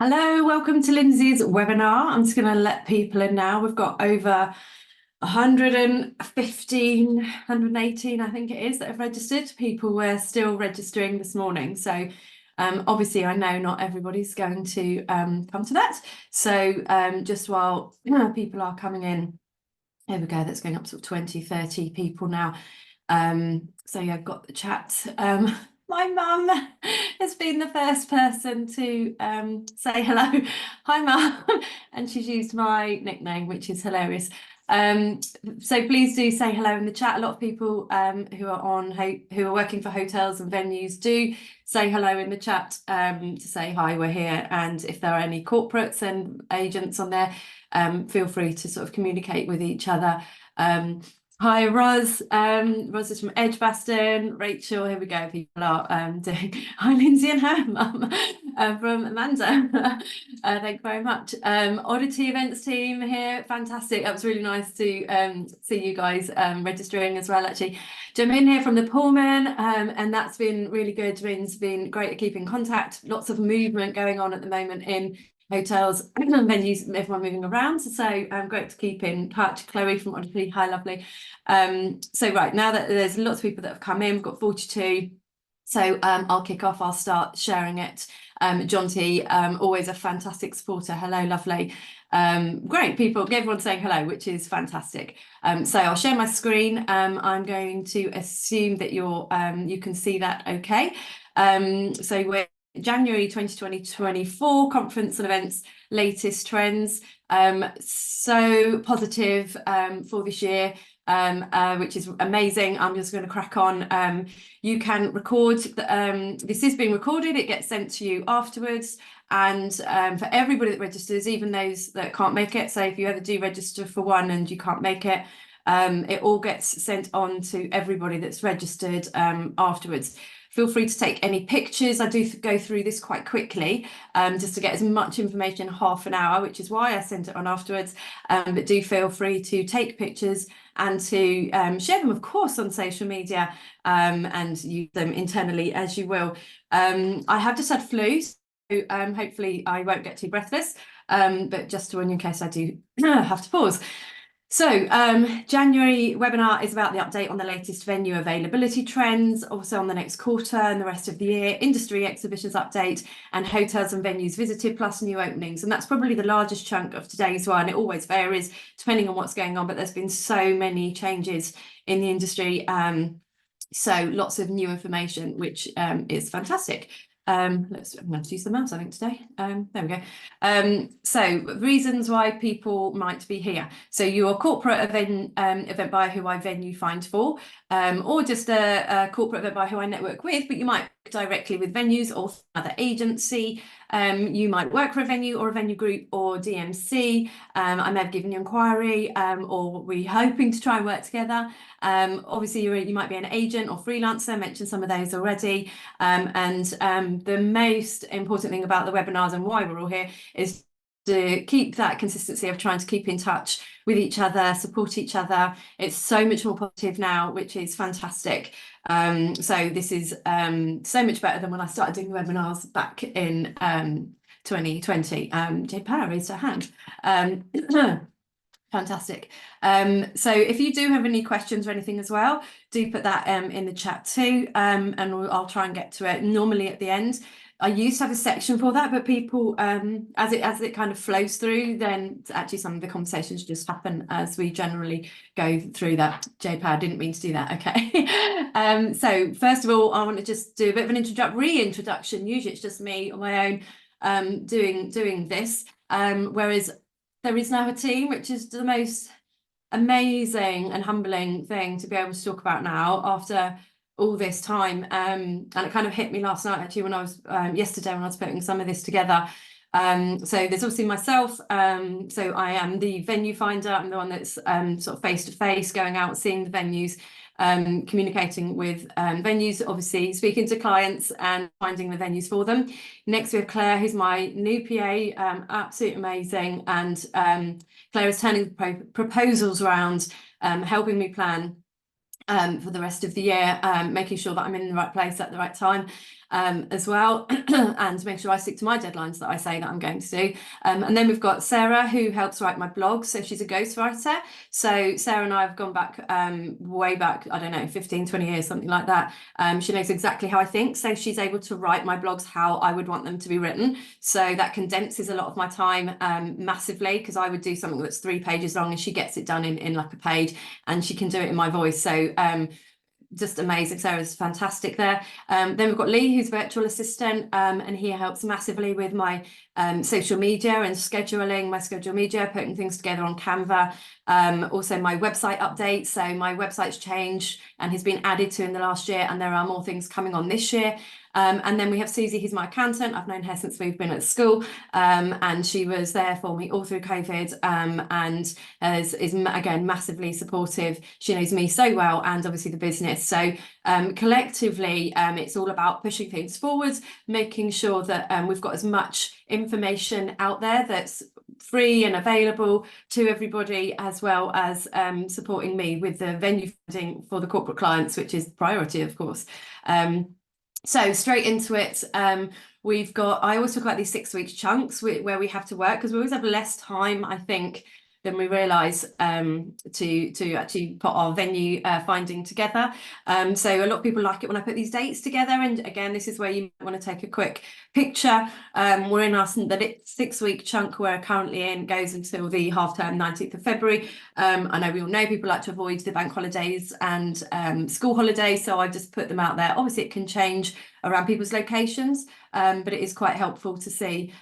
Hello, welcome to Lindsay's webinar. I'm just going to let people in now. We've got over 115, 118, I think it is, that have registered. People were still registering this morning. So obviously I know not everybody's going to come to that. So just while people are coming in, there we go, that's going up to 20, 30 people now. So yeah, I've got the chat. My mum has been the first person to say hello. Hi, mum. And she's used my nickname, which is hilarious. So please do say hello in the chat. A lot of people who are working for hotels and venues do say hello in the chat to say hi, we're here. And if there are any corporates and agents on there, feel free to sort of communicate with each other. Hi, Roz. Roz is from Edgbaston. Rachel, here we go. People are doing. Hi, Lindsay and her mum from Amanda. Thank you very much. Oddity events team here. Fantastic. That was really nice to see you guys registering as well, actually. Jermaine here from the Pullman, and that's been really good. Jermaine's been great at keeping contact. Lots of movement going on at the moment in hotels and venues, everyone moving around. So great to keep in touch. Chloe from Odyssey, hi, lovely. So right, now that there's lots of people that have come in, we've got 42. So I'll kick off, I'll start sharing it. John T, always a fantastic supporter. Hello, lovely. Great people, everyone saying hello, which is fantastic. So I'll share my screen. I'm going to assume that you can see that okay. So we're January 2024 conference and events, latest trends. So positive for this year, which is amazing. I'm just going to crack on. You can record, this is being recorded, it gets sent to you afterwards. And for everybody that registers, even those that can't make it, so if you ever do register for one and you can't make it, it all gets sent on to everybody that's registered afterwards. Feel free to take any pictures. I do go through this quite quickly, just to get as much information in half an hour, which is why I sent it on afterwards. But do feel free to take pictures and to share them, of course, on social media and use them internally as you will. I have just had flu, so hopefully I won't get too breathless, but just to warn you in case I do have to pause. So January webinar is about the update on the latest venue availability trends, also on the next quarter and the rest of the year, industry exhibitions update and hotels and venues visited plus new openings. And that's probably the largest chunk of today's one. It always varies depending on what's going on, but there's been so many changes in the industry. So lots of new information, which is fantastic. I'm going to use the mouse, I think, today. There we go. So reasons why people might be here. So you're a corporate event buyer who I venue find for, or just a corporate event buyer who I network with, but you might work directly with venues or other agency. You might work for a venue or a venue group or DMC. I may have given you inquiry, or we're hoping to try and work together. Obviously, you might be an agent or freelancer. I mentioned some of those already. And the most important thing about the webinars and why we're all here is to keep that consistency of trying to keep in touch with each other, support each other. It's so much more positive now, which is fantastic. So this is so much better than when I started doing the webinars back in 2020. Jay Power raised her hand. Fantastic. So if you do have any questions or anything as well, do put that in the chat too, and I'll try and get to it normally at the end. I used to have a section for that, but people, as it kind of flows through, then actually some of the conversations just happen as we generally go through that. JPad, didn't mean to do that. Okay. So first of all, I want to just do a bit of an reintroduction. Usually it's just me on my own doing this, whereas there is now a team, which is the most amazing and humbling thing to be able to talk about now after all this time. And it kind of hit me last night, actually, when I was yesterday when I was putting some of this together. So there's obviously myself. So I am the venue finder. I'm the one that's sort of face to face, going out, seeing the venues, communicating with venues, obviously speaking to clients and finding the venues for them. Next we have Claire, who's my new PA, absolutely amazing. And Claire is turning proposals around, helping me plan for the rest of the year, making sure that I'm in the right place at the right time as well, and make sure I stick to my deadlines that I say that I'm going to do. And then we've got Sarah, who helps write my blog. So she's a ghostwriter. So Sarah and I have gone back way back, I don't know, 15, 20 years, something like that. She knows exactly how I think. So she's able to write my blogs how I would want them to be written. So that condenses a lot of my time massively, because I would do something that's 3 pages long and she gets it done in like a page, and she can do it in my voice. So just amazing. Sarah's fantastic there. Then we've got Lee, who's virtual assistant, and he helps massively with my social media and scheduling my social media, putting things together on Canva. Also my website updates. So my website's changed and has been added to in the last year, and there are more things coming on this year. And then we have Susie, who's my accountant. I've known her since we've been at school, and she was there for me all through COVID, and is again massively supportive. She knows me so well, and obviously the business. So collectively, it's all about pushing things forwards, making sure that we've got as much information out there that's free and available to everybody, as well as supporting me with the venue funding for the corporate clients, which is priority, of course. So straight into it, we've got, I always talk about these 6 week chunks where we have to work, because we always have less time, I think, than we realise to actually put our venue finding together. So a lot of people like it when I put these dates together. And again, this is where you might want to take a quick picture. We're in the 6 week chunk we're currently in, goes until the half term, 19th of February. I know we all know people like to avoid the bank holidays and school holidays, so I just put them out there. Obviously it can change around people's locations, but it is quite helpful to see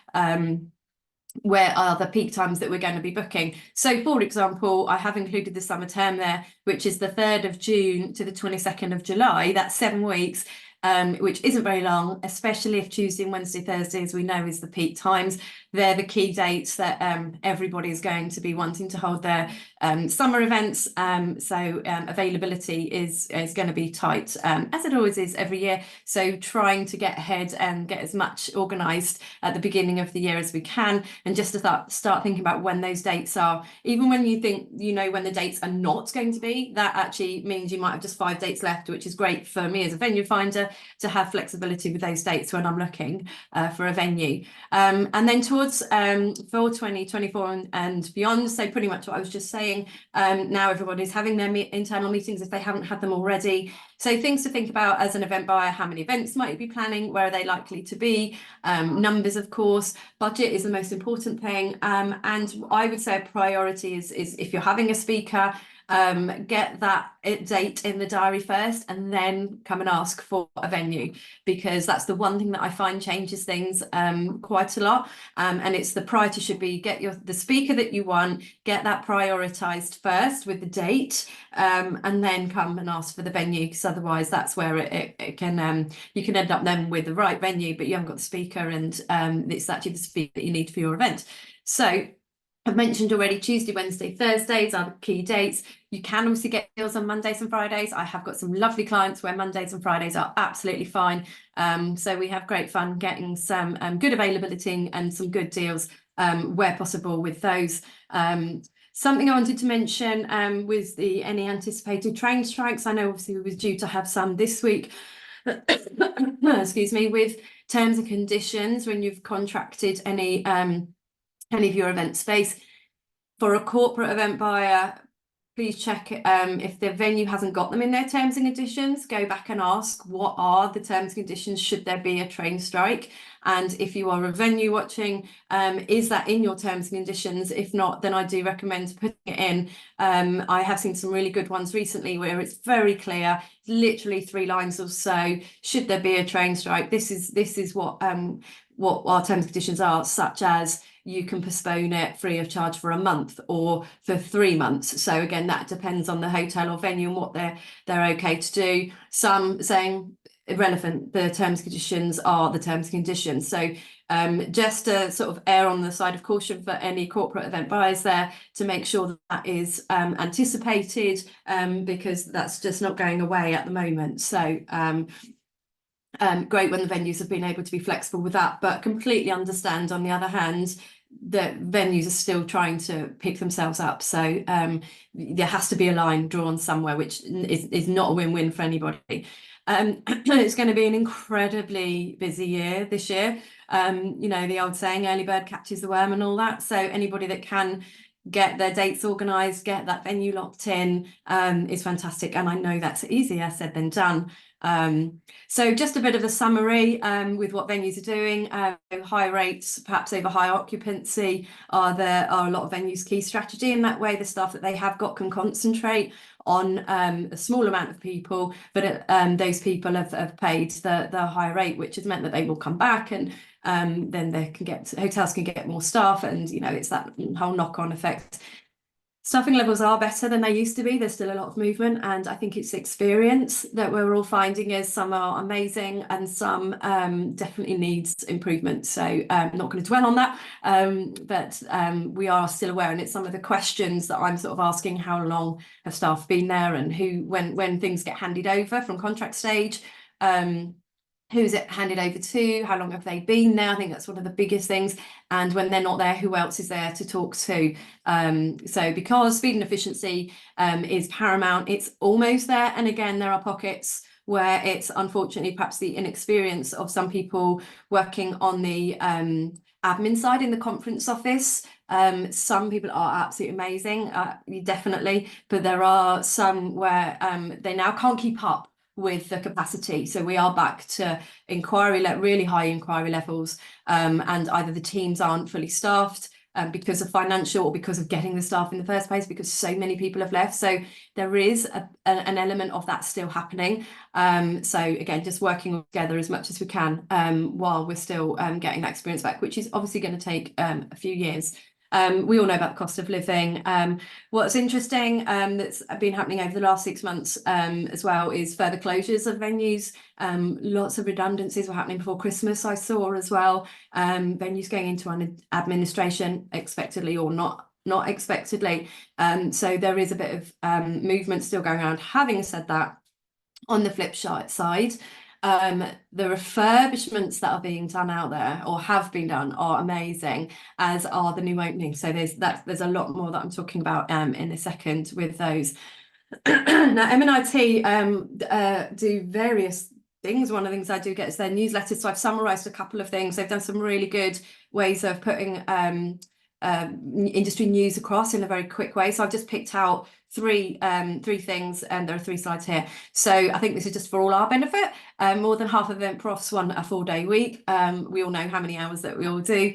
where are the peak times that we're going to be booking. So for example, I have included the summer term there, which is the 3rd of June to the 22nd of July. That's 7 weeks, which isn't very long, especially if Tuesday and Wednesday, Thursday, as we know, is the peak times. They're the key dates that everybody is going to be wanting to hold their summer events. So availability is going to be tight, as it always is every year. So trying to get ahead and get as much organised at the beginning of the year as we can, and just to start thinking about when those dates are. Even when you think you know when the dates are not going to be, that actually means you might have just 5 dates left, which is great for me as a venue finder to have flexibility with those dates when I'm looking for a venue. And then towards for 2024 and beyond, so pretty much what I was just saying, now everybody's having their internal meetings if they haven't had them already. So things to think about as an event buyer: how many events might you be planning, where are they likely to be, numbers, of course. Budget is the most important thing, and I would say a priority is if you're having a speaker, get that date in the diary first, and then come and ask for a venue, because that's the one thing that I find changes things quite a lot. And it's the priority should be get the speaker that you want, get that prioritized first with the date, and then come and ask for the venue, because otherwise that's where it can you can end up then with the right venue, but you haven't got the speaker, and it's actually the speaker that you need for your event. So I've mentioned already Tuesday, Wednesday, Thursdays are the key dates. You can obviously get deals on Mondays and Fridays. I have got some lovely clients where Mondays and Fridays are absolutely fine. So we have great fun getting some good availability and some good deals where possible with those. Something I wanted to mention was any anticipated train strikes. I know obviously we was due to have some this week. Excuse me, with terms and conditions when you've contracted any of your event space. For a corporate event buyer, please check if the venue hasn't got them in their terms and conditions. Go back and ask, what are the terms and conditions should there be a train strike? And if you are a venue watching, is that in your terms and conditions? If not, then I do recommend putting it in. I have seen some really good ones recently where it's very clear, literally 3 lines or so. Should there be a train strike, this is what our terms and conditions are, such as you can postpone it free of charge for a month or for 3 months. So again, that depends on the hotel or venue and what they're okay to do. Some saying irrelevant, the terms and conditions are the terms and conditions. So just to sort of err on the side of caution for any corporate event buyers there, to make sure that is anticipated, because that's just not going away at the moment. So Great when the venues have been able to be flexible with that, but completely understand on the other hand that venues are still trying to pick themselves up. So there has to be a line drawn somewhere, which is not a win-win for anybody. It's going to be an incredibly busy year this year. You know, the old saying, early bird catches the worm and all that. So anybody that can get their dates organised, get that venue locked in is fantastic. And I know that's easier said than done. So just a bit of a summary with what venues are doing. High rates, perhaps over high occupancy, are a lot of venues' key strategy. In that way, the staff that they have got can concentrate on a small amount of people, but those people have paid the higher rate, which has meant that they will come back, and then hotels can get more staff, and you know, it's that whole knock-on effect. Staffing levels are better than they used to be. There's still a lot of movement, and I think it's experience that we're all finding is some are amazing and some definitely needs improvement. So I'm not going to dwell on that, but we are still aware, and it's some of the questions that I'm sort of asking: how long have staff been there, and when things get handed over from contract stage, who's it handed over to, how long have they been there? I think that's one of the biggest things. And when they're not there, who else is there to talk to? So because speed and efficiency is paramount, it's almost there. And again, there are pockets where it's unfortunately perhaps the inexperience of some people working on the admin side in the conference office. Some people are absolutely amazing, definitely, but there are some where they now can't keep up with the capacity. So we are back to really high inquiry levels, and either the teams aren't fully staffed because of financial, or because of getting the staff in the first place, because so many people have left. So there is an element of that still happening. So again, just working together as much as we can while we're still getting that experience back, which is obviously going to take a few years. We all know about the cost of living. What's interesting that's been happening over the last 6 months as well is further closures of venues. Lots of redundancies were happening before Christmas, I saw as well. Venues going into administration, expectedly or not expectedly. So there is a bit of movement still going around. Having said that, on the flip side, the refurbishments that are being done out there or have been done are amazing, as are the new openings. So there's a lot more that I'm talking about in a second with those. Now, M&IT do various things. One of the things I do get is their newsletters. So I've summarized a couple of things. They've done some really good ways of putting industry news across in a very quick way. So I've just picked out three things, and there are 3 slides here. So I think this is just for all our benefit. More than half of event profs want a 4-day week. We all know how many hours that we all do.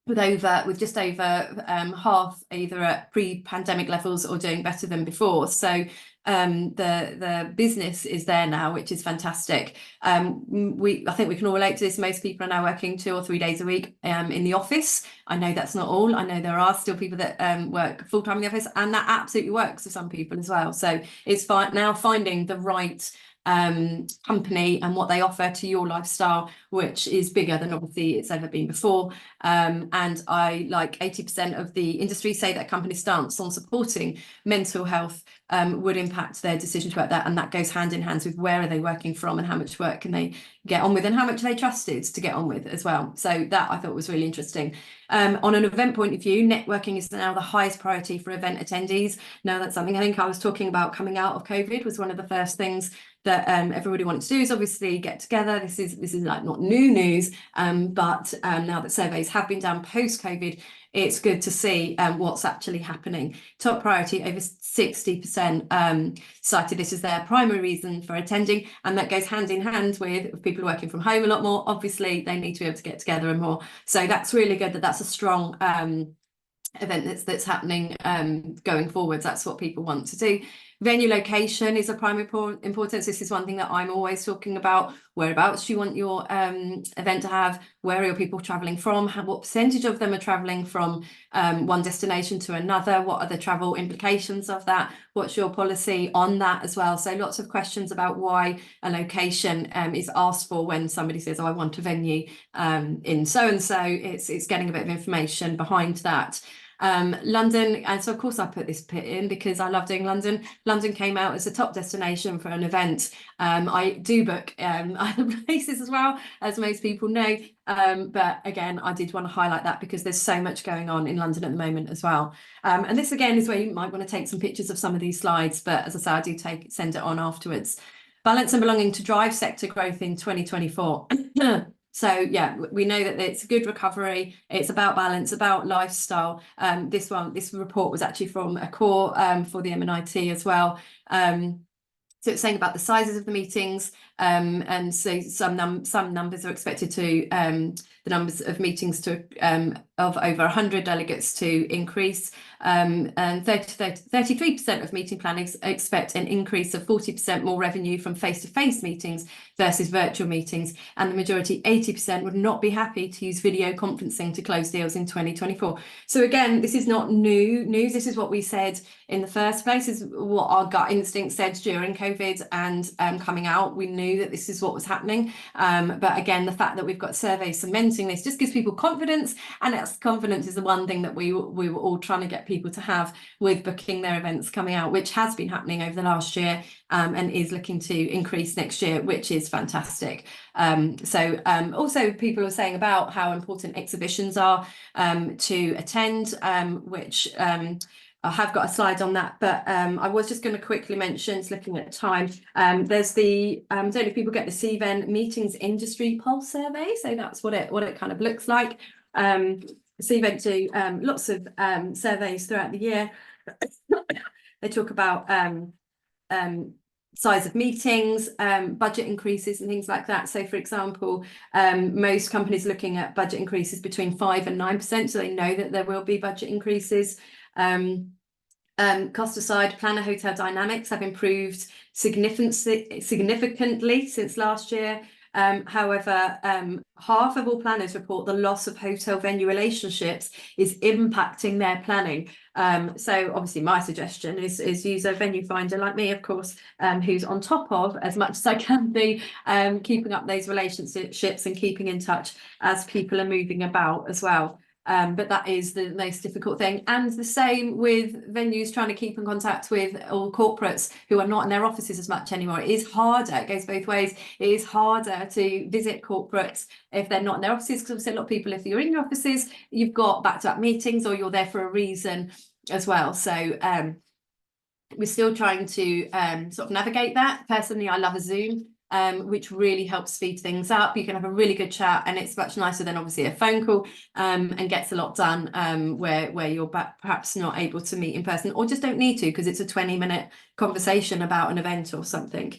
With just over half either at pre-pandemic levels or doing better than before. So the business is there now, which is fantastic. I think we can all relate to this. Most people are now working 2 or 3 days a week in the office. I know that's not all. I know there are still people that work full-time in the office, and that absolutely works for some people as well. So it's now finding the right company and what they offer to your lifestyle, which is bigger than obviously it's ever been before. And I, like 80% of the industry, say that a company's stance on supporting mental health would impact their decision to work there, and that goes hand in hand with where are they working from and how much work can they get on with and how much are they trusted to get on with as well. So that I thought was really interesting. On an event point of view, networking is now the highest priority for event attendees. Now, that's something I think I was talking about coming out of COVID, was one of the first things that everybody wanted to do, is obviously get together. This is like not new news, but now that surveys have been done post-COVID, it's good to see what's actually happening. Top priority, over 60% cited this as their primary reason for attending, and that goes hand in hand with people working from home a lot more. Obviously, they need to be able to get together and more. So that's really good that that's a strong event that's happening going forwards. That's what people want to do. Venue location is of primary importance. This is one thing that I'm always talking about. Whereabouts do you want your event to have? Where are your people travelling from? What percentage of them are travelling from one destination to another? What are the travel implications of that? What's your policy on that as well? So lots of questions about why a location is asked for when somebody says, oh, I want a venue in so-and-so. It's getting a bit of information behind that. London, and so of course I put this pit in because I love doing London. London came out as a top destination for an event. I do book other places as well, as most people know. But again, I did want to highlight that because there's so much going on in London at the moment as well. And this again is where you might want to take some pictures of some of these slides, but as I say, I do send it on afterwards. Balance and belonging to drive sector growth in 2024. So yeah, we know that it's a good recovery. It's about balance, about lifestyle. This report was actually from Accor for the M&IT as well. So it's saying about the sizes of the meetings, and so some numbers are expected to the numbers of meetings to of over 100 delegates to increase, and 33% of meeting planners expect an increase of 40% more revenue from face-to-face meetings versus virtual meetings, and the majority, 80%, would not be happy to use video conferencing to close deals in 2024. So again, this is not new news. This is what we said in the first place, is what our gut instinct said during COVID and coming out. We knew that this is what was happening. But again, the fact that we've got surveys cementing this just gives people confidence, and that's confidence is the one thing that we were all trying to get people to have with booking their events coming out, which has been happening over the last year, and is looking to increase next year, which is fantastic. Also people are saying about how important exhibitions are to attend, which I have got a slide on that, but I was just going to quickly mention, it's looking at time, there's the, I don't know if people get the CVEN Meetings Industry Pulse Survey, so that's what it kind of looks like. CVEN do lots of surveys throughout the year. They talk about size of meetings, budget increases and things like that. So for example, most companies looking at budget increases between 5 and 9%, so they know that there will be budget increases. Cost aside, planner hotel dynamics have improved significantly since last year. However, half of all planners report the loss of hotel venue relationships is impacting their planning. So obviously my suggestion is use a venue finder like me, of course, who's on top of, as much as I can be, keeping up those relationships and keeping in touch as people are moving about as well. But that is the most difficult thing. And the same with venues trying to keep in contact with all corporates who are not in their offices as much anymore. It is harder, it goes both ways. It is harder to visit corporates if they're not in their offices, because obviously a lot of people, if you're in your offices, you've got back-to-back meetings or you're there for a reason as well. So we're still trying to sort of navigate that. Personally, I love a Zoom, which really helps speed things up. You can have a really good chat, and it's much nicer than obviously a phone call, and gets a lot done where you're perhaps not able to meet in person, or just don't need to because it's a 20-minute conversation about an event or something.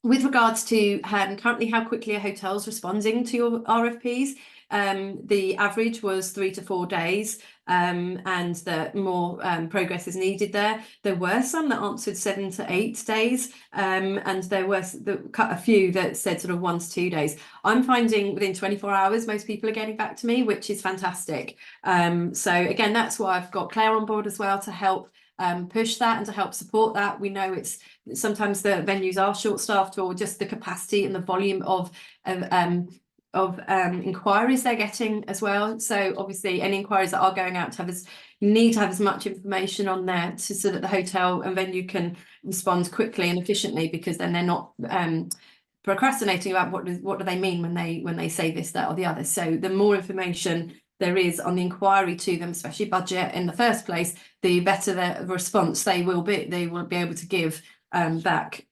With regards to currently how quickly are hotels responding to your RFPs, the average was 3 to 4 days, and the more progress is needed there. There were some that answered 7 to 8 days, and there were a few that said sort of 1 to 2 days. I'm finding within 24 hours most people are getting back to me, which is fantastic. So again, that's why I've got Claire on board as well to help push that and to help support that. We know it's sometimes the venues are short-staffed, or just the capacity and the volume of inquiries they're getting as well. So obviously any inquiries that are going out to you need to have as much information on there so that the hotel and venue can respond quickly and efficiently, because then they're not procrastinating about what do they mean when they say this, that or the other. So the more information there is on the inquiry to them, especially budget in the first place, the better the response they will be able to give back,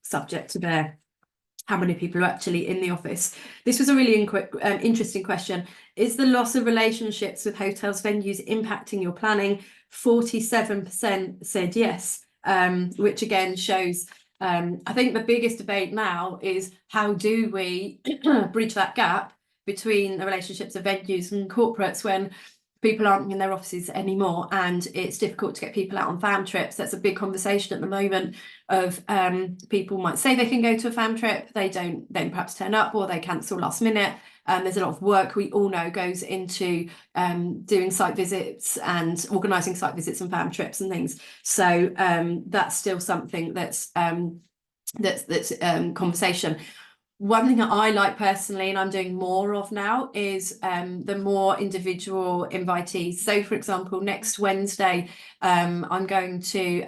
subject to their how many people are actually in the office. This was a really interesting question. Is the loss of relationships with hotels, venues impacting your planning? 47% said yes, which again shows, I think the biggest debate now is how do we bridge that gap between the relationships of venues and corporates when people aren't in their offices anymore, and it's difficult to get people out on fam trips. That's a big conversation at the moment of people might say they can go to a fam trip, they don't then perhaps turn up, or they cancel last minute. There's a lot of work we all know goes into doing site visits and organising site visits and fam trips and things. So that's still something that's conversation. one thing that I like personally, and I'm doing more of now, is the more individual invitees. So, for example, next Wednesday, I'm going to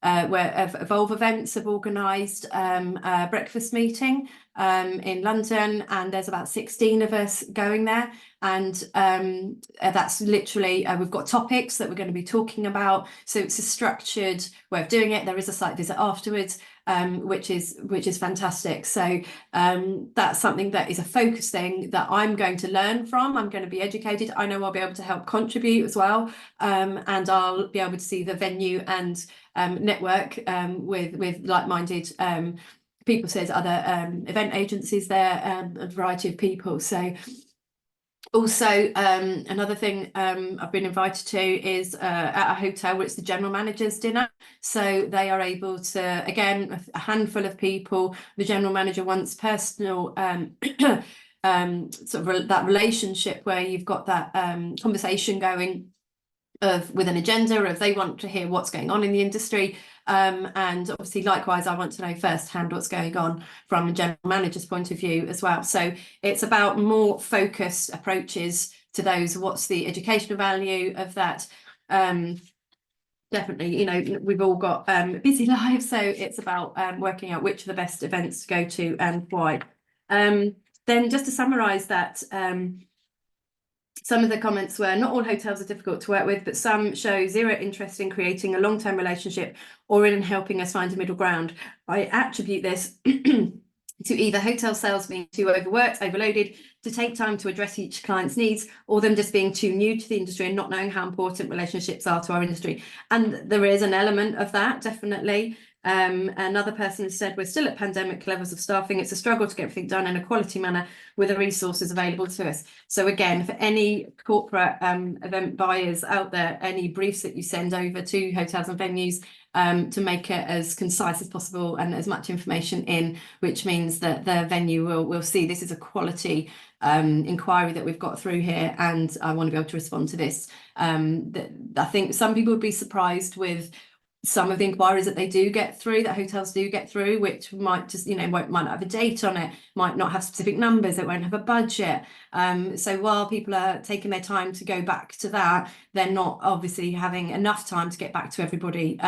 where Evolve Events have organised a breakfast meeting in London, and there's about 16 of us going there. And that's literally, we've got topics that we're going to be talking about. So it's a structured way of doing it. There is a site visit afterwards, which is fantastic. So that's something that is a focus thing that I'm going to learn from. I'm going to be educated. I know I'll be able to help contribute as well, and I'll be able to see the venue and network with like-minded people. So there's other event agencies there, a variety of people. So also, another thing I've been invited to is at a hotel where it's the general manager's dinner. So they are able to, again, a handful of people, the general manager wants personal sort of that relationship where you've got that conversation going with an agenda of they want to hear what's going on in the industry. And obviously, likewise, I want to know firsthand what's going on from a general manager's point of view as well. So it's about more focused approaches to those. What's the educational value of that? Definitely, you know, we've all got busy lives, so it's about working out which are the best events to go to and why. Then just to summarise that, some of the comments were, not all hotels are difficult to work with, but some show zero interest in creating a long-term relationship or in helping us find a middle ground. I attribute this to either hotel sales being too overworked, overloaded, to take time to address each client's needs, or them just being too new to the industry and not knowing how important relationships are to our industry. And there is an element of that, definitely. Another person has said, we're still at pandemic levels of staffing. It's a struggle to get everything done in a quality manner with the resources available to us. So again, for any corporate event buyers out there, any briefs that you send over to hotels and venues, to make it as concise as possible and as much information in, which means that the venue will see this is a quality inquiry that we've got through here, and I want to be able to respond to this. I think some people would be surprised with some of the inquiries that they do get through, that hotels do get through, which might just, you know, might not have a date on it, might not have specific numbers, it won't have a budget. So while people are taking their time to go back to that, they're not obviously having enough time to get back to everybody,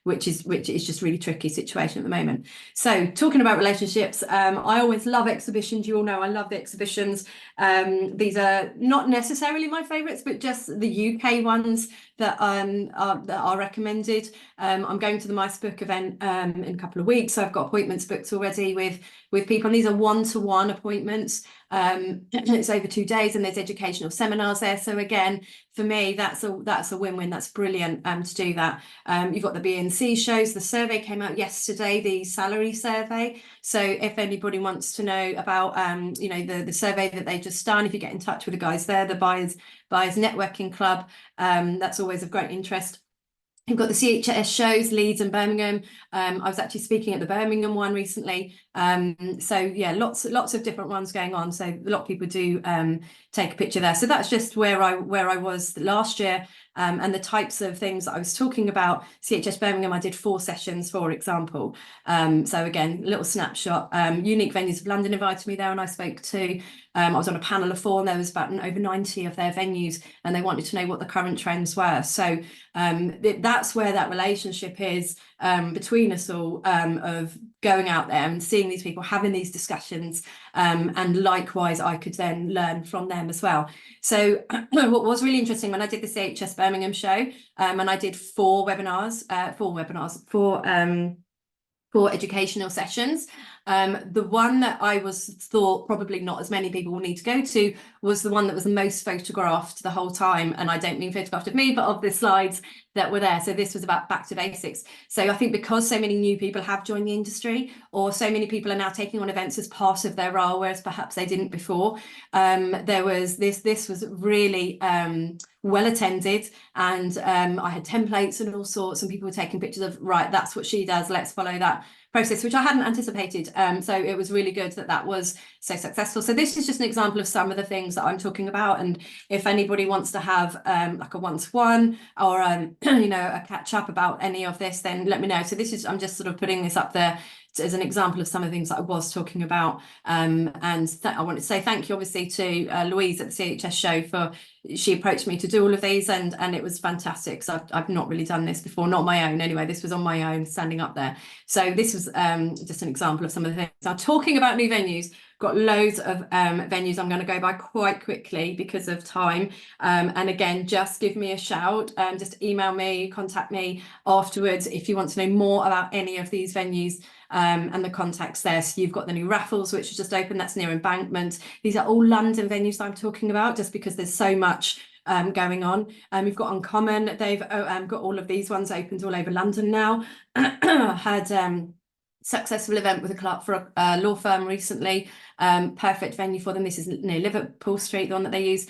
which is just really tricky situation at the moment. So talking about relationships, I always love exhibitions. You all know I love the exhibitions. These are not necessarily my favourites, but just the UK ones that are recommended. I'm going to the Mice Book event in a couple of weeks, so I've got appointments booked already with people, and these are one-to-one appointments. It's over 2 days, and there's educational seminars there. So again, for me, that's a win-win. That's brilliant to do that. You've got the BNC shows. The survey came out yesterday, the salary survey. So if anybody wants to know about you know, the survey that they just done, if you get in touch with the guys there, the Buyers Networking Club, that's always of great interest. You've got the CHS shows, Leeds and Birmingham. I was actually speaking at the Birmingham one recently. So yeah, lots of different ones going on. So a lot of people do take a picture there. So that's just where I was last year, and the types of things that I was talking about. CHS Birmingham, I did 4 sessions, for example. So again, a little snapshot. Unique Venues of London invited me there, and I spoke to. I was on a panel of 4, and there was about over 90 of their venues, and they wanted to know what the current trends were. So that's where that relationship is between us all, of going out there and seeing these people, having these discussions, and likewise I could then learn from them as well. So what was really interesting when I did the CHS Birmingham show, and I did 4 educational sessions. The one that I thought probably not as many people will need to go to was the one that was the most photographed the whole time. And I don't mean photographed of me, but of the slides that were there. So this was about back to basics. So I think because so many new people have joined the industry, or so many people are now taking on events as part of their role, whereas perhaps they didn't before, there was this was really well attended, and I had templates and all sorts, and people were taking pictures of, right, that's what she does, let's follow that process, which I hadn't anticipated. So it was really good that was so successful. So this is just an example of some of the things that I'm talking about. And if anybody wants to have like a one-to-one or you know, a catch up about any of this, then let me know. So this is, I'm just sort of putting this up there as an example of some of the things that I was talking about. And I want to say thank you, obviously, to Louise at the CHS show she approached me to do all of these, and it was fantastic. So I've not really done this before, not my own anyway. This was on my own, standing up there. So this was just an example of some of the things. Now, talking about new venues, got loads of venues I'm going to go by quite quickly because of time. And again, just give me a shout, just email me, contact me afterwards if you want to know more about any of these venues. And the contacts there. So you've got the new Raffles, which is just open, that's near Embankment. These are all London venues that I'm talking about, just because there's so much going on. We've got Uncommon, they've got all of these ones opened all over London now. Had successful event with a clerk for a law firm recently. Perfect venue for them. This is near Liverpool Street, the one that they use.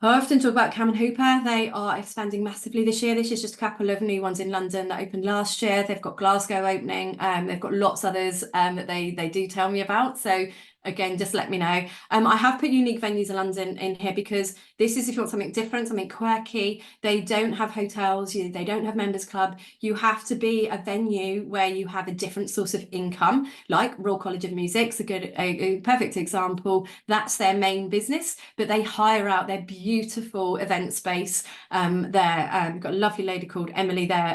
I often talk about Cam and Hooper. They are expanding massively this year. This is just a couple of new ones in London that opened last year. They've got Glasgow opening. They've got lots others that they do tell me about. So again, just let me know. I have put unique venues in London in here because this is if you want something different, something quirky. They don't have hotels, they don't have members club. You have to be a venue where you have a different source of income, like Royal College of Music's a perfect example. That's their main business, but they hire out their beautiful event space there. We've got a lovely lady called Emily there,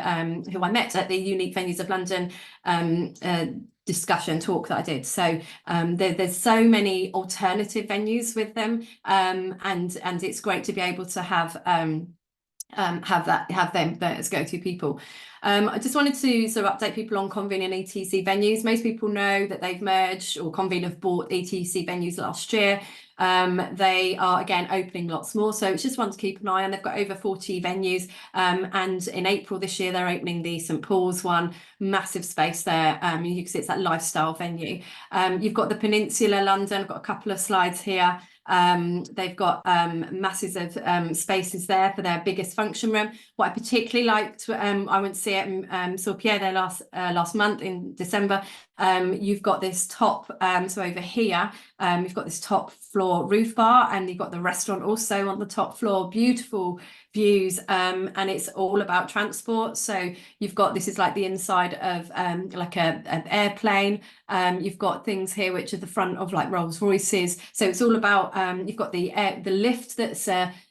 who I met at the Unique Venues of London discussion talk that I did. So there's so many alternative venues with them, and it's great to be able to have them there as go-to people. I just wanted to sort of update people on Convene and ETC venues. Most people know that they've merged, or Convene have bought ETC venues last year. They are again opening lots more, so it's just one to keep an eye on. They've got over 40 venues, and in April this year they're opening the St Paul's one, massive space there. You can see it's that lifestyle venue. You've got the Peninsula London. I've got a couple of slides here. They've got masses of spaces there for their biggest function room. What I particularly liked, I went to see it and saw Pierre there last month in December. You've got this top, so over here, you've got this top floor roof bar, and you've got the restaurant also on the top floor. Beautiful views, and it's all about transport. So you've got, this is like the inside of like an airplane. You've got things here which are the front of like Rolls Royces. So it's all about, you've got the lift that's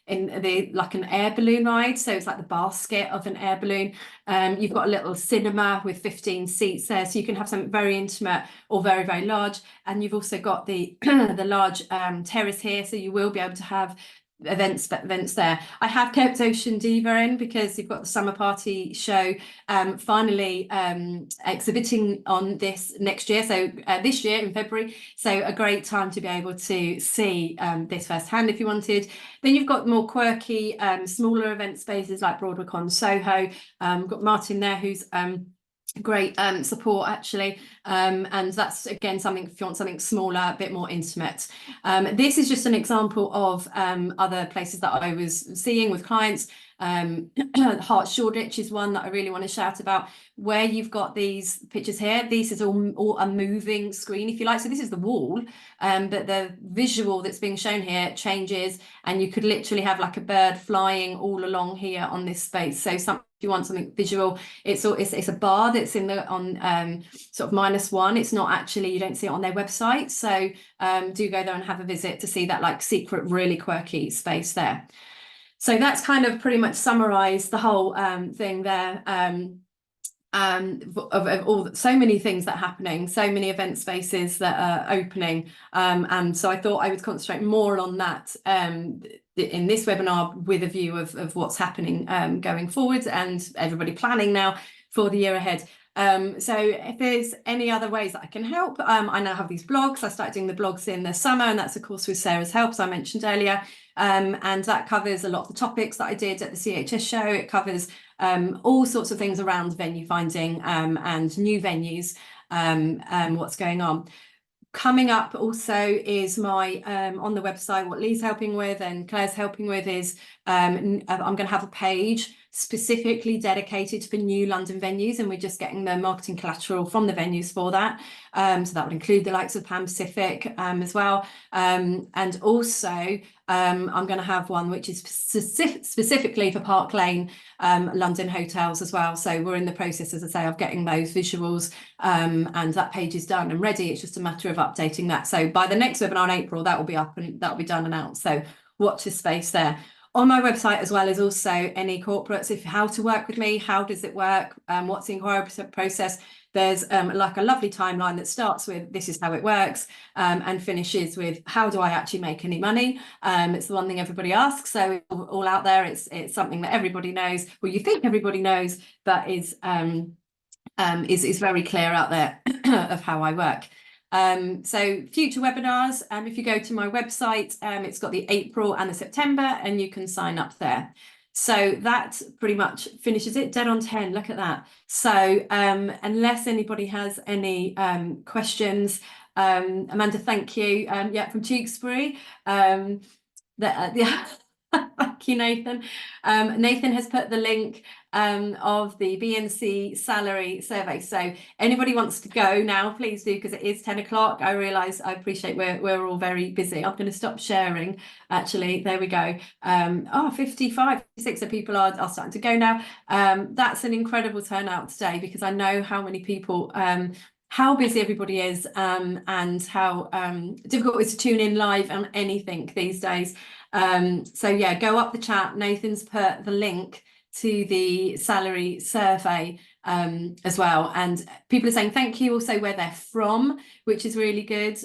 in the like an air balloon ride, so it's like the basket of an air balloon. You've got a little cinema with 15 seats there, so you can have something very intimate or very, very large. And you've also got the the large terrace here, so you will be able to have events there. I have kept Ocean Diva in because you've got the summer party show finally exhibiting on this next year, so this year in February. So a great time to be able to see this firsthand if you wanted. Then you've got more quirky smaller event spaces like Broadwicon Soho. Got Martin there, who's great support actually, and that's again something if you want something smaller, a bit more intimate. This is just an example of other places that I was seeing with clients. Hart Shoreditch is one that I really want to shout about, where you've got these pictures here. This is all a moving screen, if you like. So this is the wall, but the visual that's being shown here changes, and you could literally have like a bird flying all along here on this space. So if you want something visual, it's a bar that's in the on sort of -1. It's not actually, you don't see it on their website. So do go there and have a visit to see that like secret, really quirky space there. So that's kind of pretty much summarized the whole thing there. Of all, so many things that are happening, so many event spaces that are opening, and so I thought I would concentrate more on that in this webinar, with a view of what's happening going forward, and everybody planning now for the year ahead. So if there's any other ways that I can help, I now have these blogs. I started doing the blogs in the summer, and that's of course with Sarah's help, as I mentioned earlier, and that covers a lot of the topics that I did at the CHS show. It covers all sorts of things around venue finding and new venues, what's going on. Coming up also is my on the website, what Lee's helping with and Claire's helping with is I'm going to have a page specifically dedicated for new London venues, and we're just getting the marketing collateral from the venues for that. So that would include the likes of Pan Pacific as well. And also I'm going to have one which is specifically for Park Lane London hotels as well. So we're in the process, as I say, of getting those visuals, and that page is done and ready. It's just a matter of updating that. So by the next webinar in April, that will be up and that will be done and out. So watch this space there. On my website as well is also any corporates, if how to work with me, how does it work, what's the inquiry process. There's like a lovely timeline that starts with this is how it works, and finishes with how do I actually make any money. It's the one thing everybody asks, so all out there. It's something that everybody knows, well, you think everybody knows, but is very clear out there of how I work. So future webinars, if you go to my website, it's got the April and the September, and you can sign up there. So that pretty much finishes it, dead on 10, look at that. So unless anybody has any questions, Amanda, thank you. Yeah, from Tewkesbury. Yeah. Thank you, Nathan. Nathan has put the link of the BNC salary survey. So anybody wants to go now, please do, because it is 10 o'clock. I realise, I appreciate we're all very busy. I'm going to stop sharing. Actually, there we go. 55, 56 of people are starting to go now. That's an incredible turnout today, because I know how many people how busy everybody is, and how difficult it is to tune in live on anything these days. So yeah, go up the chat. Nathan's put the link to the salary survey as well, and people are saying thank you, also where they're from, which is really good.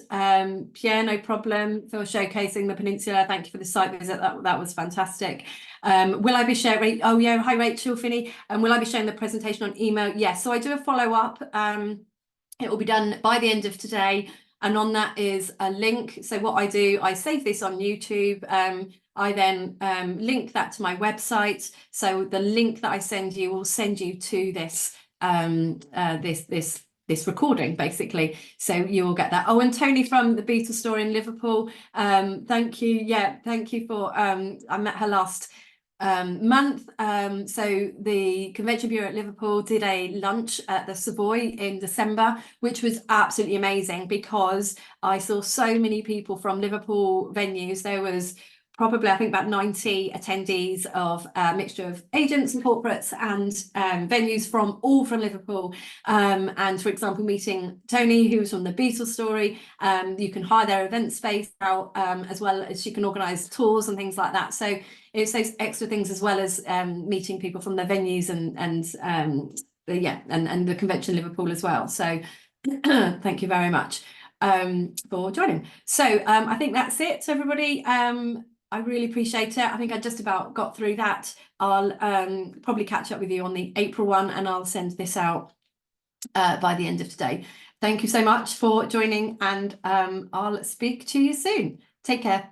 Pierre, no problem for showcasing the peninsula. Thank you for the site visit, that was fantastic. Will I be sharing, oh yeah, hi Rachel, Finney, and will I be sharing the presentation on email? Yes, so I do a follow-up. It will be done by the end of today, and on that is a link. So what I do, I save this on YouTube. I then link that to my website. So the link that I send you will send you to this this recording, basically. So you will get that. Oh, and Tony from the Beatles store in Liverpool. Thank you. Yeah, thank you for. I met her last month. So the Convention Bureau at Liverpool did a lunch at the Savoy in December, which was absolutely amazing, because I saw so many people from Liverpool venues. There was probably, I think, about 90 attendees of a mixture of agents and corporates and venues from Liverpool. And for example, meeting Tony, who's from the Beatles story, you can hire their event space out, as well as she can organise tours and things like that. So it's those extra things, as well as meeting people from the venues and the Convention Liverpool as well. So thank you very much for joining. So I think that's it, everybody. I really appreciate it. I think I just about got through that. I'll probably catch up with you on the April one, and I'll send this out by the end of today. Thank you so much for joining, and I'll speak to you soon. Take care.